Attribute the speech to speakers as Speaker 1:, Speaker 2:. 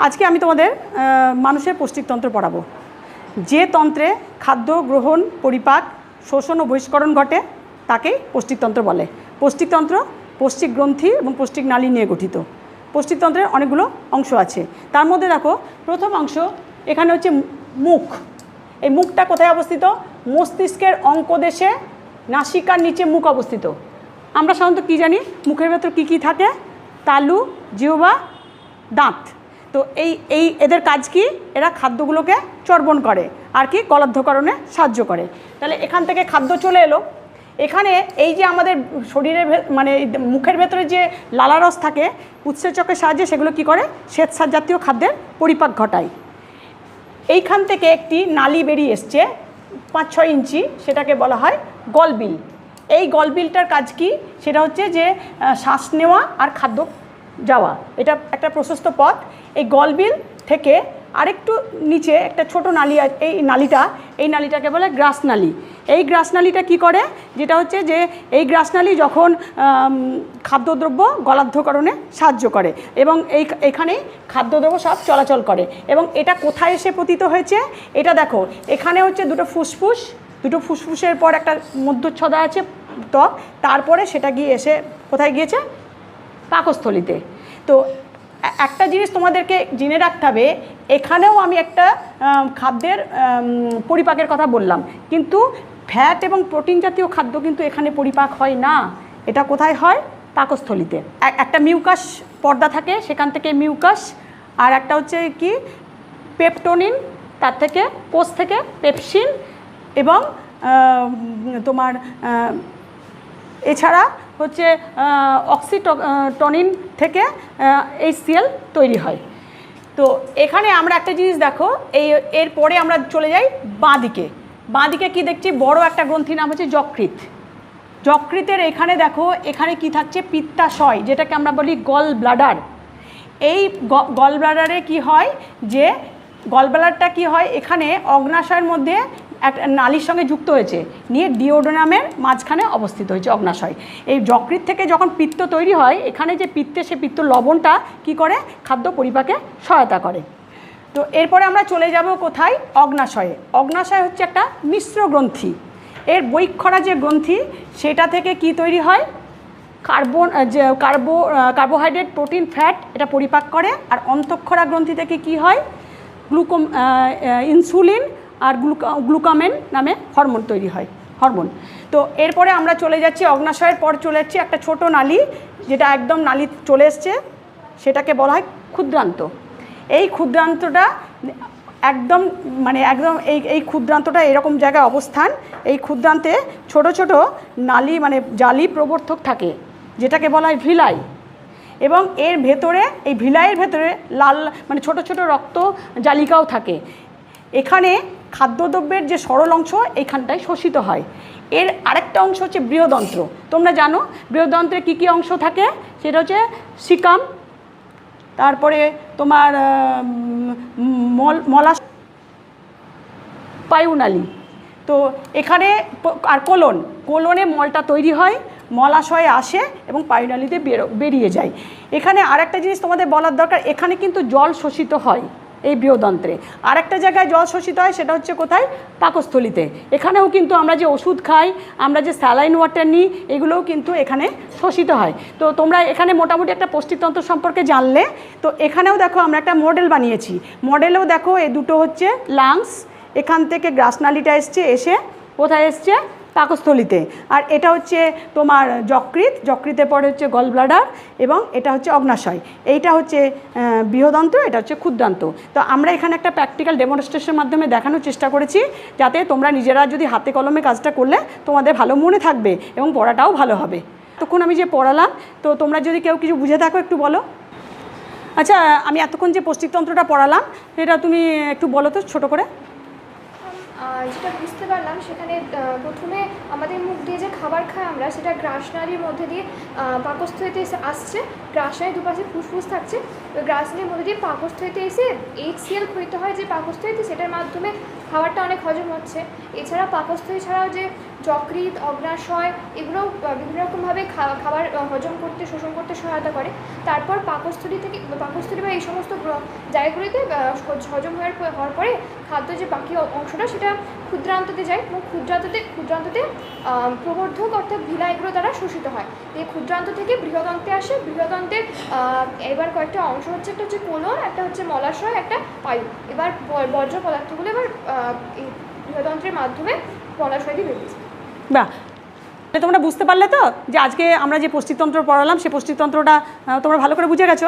Speaker 1: আজকে আমি তোমাদের মানুষের পৌষ্টিকতন্ত্র পড়াবো। যে তন্ত্রে খাদ্য গ্রহণ, পরিপাক, শোষণ ও বহিষ্করণ ঘটে তাকেই পৌষ্টিকতন্ত্র বলে। পৌষ্টিকতন্ত্র পৌষ্টিক গ্রন্থি এবং পৌষ্টিক নালী নিয়ে গঠিত। পৌষ্টিকতন্ত্রের অনেকগুলো অংশ আছে। তার মধ্যে দেখো, প্রথম অংশ এখানে হচ্ছে মুখ। এই মুখটা কোথায় অবস্থিত? মস্তিষ্কের অঙ্কদেশে নাসিকার নিচে মুখ অবস্থিত। আমরা সাধারণত কী জানি মুখের ভেতর কী কী থাকে? তালু, জিহ্বা, দাঁত। তো এদের কাজ কি? এরা খাদ্যগুলোকে চর্বণ করে আর কি গলাধ্যকরণে সাহায্য করে। তাহলে এখান থেকে খাদ্য চলে এলো। এখানে এই যে আমাদের শরীরের মানে মুখের ভেতরে যে লালারস থাকে, উৎসেচকের সাহায্যে সেগুলো কি করে? শ্বেতসার জাতীয় খাদ্যের পরিপাক ঘটায়। এইখান থেকে একটি নালী বেরিয়ে এসছে 5-6 ইঞ্চি, সেটাকে বলা হয় গলবিল। এই গলবিলটার কাজ কি? সেটা হচ্ছে যে শ্বাস নেওয়া আর খাদ্য যাওয়া, এটা একটা প্রশস্ত পথ। এই গলবিল থেকে আরেকটু নিচে একটা ছোট নালী, এই নালীটাকে বলে গ্রাসনালী। এই গ্রাসনালীটা কি করে? যেটা হচ্ছে যে এই গ্রাসনালী যখন খাদ্যদ্রব্য গলাধ্যকরণে সাহায্য করে এবং এইখানেই খাদ্যদ্রব্য সব চলাচল করে। এবং এটা কোথায় এসে পতিত হয়েছে? এটা দেখো, এখানে হচ্ছে দুটো ফুসফুসের পর একটা মধ্যচ্ছদা আছে ত্বক, তারপরে সেটা গিয়ে এসে কোথায় গিয়েছে? পাকস্থলিতে। তো একটা জিনিস তোমাদেরকে জেনে রাখতে হবে, এখানেও আমি একটা খাদ্যের পরিপাকের কথা বললাম, কিন্তু ফ্যাট এবং প্রোটিন জাতীয় খাদ্য কিন্তু এখানে পরিপাক হয় না। এটা কোথায় হয়? পাকস্থলিতে। একটা মিউকাস পর্দা থাকে, সেখান থেকে মিউকাস, আর একটা হচ্ছে কি পেপটোনিন, তার থেকে কোষ থেকে পেপসিন, এবং তোমার এছাড়া হচ্ছে অক্সিটনিন থেকে HCl তৈরি হয়। তো এখানে আমরা একটা জিনিস দেখো, এরপরে আমরা চলে যাই বাঁদিকে কি দেখছি? বড় একটা গ্রন্থি, নাম হচ্ছে যকৃৎ। যকৃতের এখানে দেখো, এখানে কি থাকছে? পিত্তাশয়, যেটাকে আমরা বলি গল ব্লাডার। এই গল ব্লাডারে কি হয়? যে গল ব্লাডারটা কি হয়? এখানে অগ্নাশয়ের মধ্যে একটা নালীর সঙ্গে যুক্ত হয়েছে, নিয়ে ডিওডোনামের মাঝখানে অবস্থিত হয়েছে অগ্নাশয়। এই যকৃৎ থেকে যখন পিত্ত তৈরি হয়, এখানে যে সে পিত্ত লবণটা কি করে? খাদ্য পরিপাকে সহায়তা করে। তো এরপরে আমরা চলে যাব কোথায়? অগ্নাশয়ে। অগ্নাশয় হচ্ছে একটা মিশ্র গ্রন্থি। এর বৈক্ষরা যে গ্রন্থি, সেটা থেকে কি তৈরি হয়? কার্বোহাইড্রেট, প্রোটিন, ফ্যাট এটা পরিপাক করে। আর অন্তঃক্ষরা গ্রন্থি থেকে কি হয়? ইনসুলিন আর গ্লুকামেন নামে হরমোন তৈরি হয়, হরমোন। তো এরপরে আমরা চলে যাচ্ছি, অগ্নাশয়ের পর চলে যাচ্ছি একটা ছোট নালী, যেটা একদম নালী চলে এসছে, সেটাকে বলা হয় ক্ষুদ্রান্ত। এই ক্ষুদ্রান্তটা একদম এই ক্ষুদ্রান্তটা এরকম জায়গায় অবস্থান। এই ক্ষুদ্রান্তে ছোট ছোট নালী জালি প্রবর্ধক থাকে, যেটাকে বলা হয় ভিলাই। এবং এর ভেতরে, এই ভিলাইয়ের ভেতরে লাল ছোট ছোট রক্ত জালিকাও থাকে। এখানে খাদ্যদ্রব্যের যে সরল অংশ এইখানটায় শোষিত হয়। এর আরেকটা অংশ হচ্ছে বৃহদন্ত্র। তোমরা জানো বৃহদন্ত্রে কী কী অংশ থাকে? সেটা হচ্ছে সিকাম, তারপরে তোমার পায়ুনালী। তো এখানে আর কোলনে মলটা তৈরি হয়, মলাশয়ে আসে এবং পায়ুনালীতে বেরিয়ে যায়। এখানে আরেকটা জিনিস তোমাদের বলার দরকার, এখানে কিন্তু জল শোষিত হয় এই বৃহদন্ত্রে। আর একটা জায়গায় জল শোষিত হয়, সেটা হচ্ছে কোথায়? পাকস্থলিতে। এখানেও কিন্তু আমরা যে ওষুধ খাই, আমরা যে স্যালাইন ওয়াটার নিই, এগুলোও কিন্তু এখানে শোষিত হয়। তো তোমরা এখানে মোটামুটি একটা পৌষ্টিকতন্ত্র সম্পর্কে জানলে। তো এখানেও দেখো আমরা একটা মডেল বানিয়েছি। মডেলেও দেখো এই দুটো হচ্ছে লাংস, এখান থেকে গ্রাসনালীটা এসে কোথায় এসছে? পাকস্থলিতে। আর এটা হচ্ছে তোমার যকৃতের পরে হচ্ছে গল ব্লাডার, এবং এটা হচ্ছে অগ্নাশয়। এইটা হচ্ছে বৃহদন্ত্র, এটা হচ্ছে ক্ষুদ্রান্ত। তো আমরা এখানে একটা প্র্যাকটিক্যাল ডেমনস্ট্রেশনের মাধ্যমে দেখানোর চেষ্টা করেছি, যাতে তোমরা নিজেরা যদি হাতে কলমে কাজটা করলে তোমাদের ভালো মনে থাকবে এবং পড়াটাও ভালো হবে। তখন আমি যে পড়ালাম, তো তোমরা যদি কেউ কিছু বুঝে থাকো একটু বলো। আচ্ছা, আমি এতক্ষণ যে পৌষ্টিকতন্ত্রটা পড়ালাম, এটা তুমি একটু বলো তো ছোটো করে।
Speaker 2: যেটা বুঝতে পারলাম, সেখানে প্রথমে আমাদের মুখ দিয়ে যে খাবার খাই আমরা, সেটা গ্রাসনালীর মধ্যে দিয়ে পাকস্থলিতে আসছে। গ্রাসনালীর দুপাশে ফুসফুস থাকছে, ওই গ্রাসনের মধ্যে দিয়ে পাকস্থলীতে এসে HCl ক্ষরিত হয় যে পাকস্থলীতে, সেটার মাধ্যমে খাবারটা অনেক হজম হচ্ছে। এছাড়া পাকস্থলী ছাড়াও যে যকৃৎ, অগ্নাশয় এগুলো বিভিন্ন রকমভাবে খাবার হজম করতে, শোষণ করতে সহায়তা করে। তারপর পাকস্থলী বা এই সমস্ত জায়গাগুলিতে হজম হওয়ার পরে খাদ্য যে বাকি অংশটা সেটা ক্ষুদ্রান্ততে যায় এবং ক্ষুদ্রান্ততে প্রবর্ধক অর্থাৎ ভিলা এগুলো দ্বারা শোষিত হয়। এই ক্ষুদ্রান্ত থেকে বৃহদন্তে আসে। বৃহদন্তের এবার কয়েকটা অংশ হচ্ছে, একটা হচ্ছে কোলন, একটা হচ্ছে মলাশয়, একটা পায়ু। এবার বর্জ্য পদার্থগুলো এবার এই বৃহদন্ত্রের মাধ্যমে মলাশয় দিয়ে বেরিয়েছে।
Speaker 1: বাহ, তোমরা বুঝতে পারলে তো যে আজকে আমরা যে পুষ্টিতন্ত্র পড়ালাম সেই পুষ্টিতন্ত্রটা তোমরা ভালো করে বুঝে গেছো?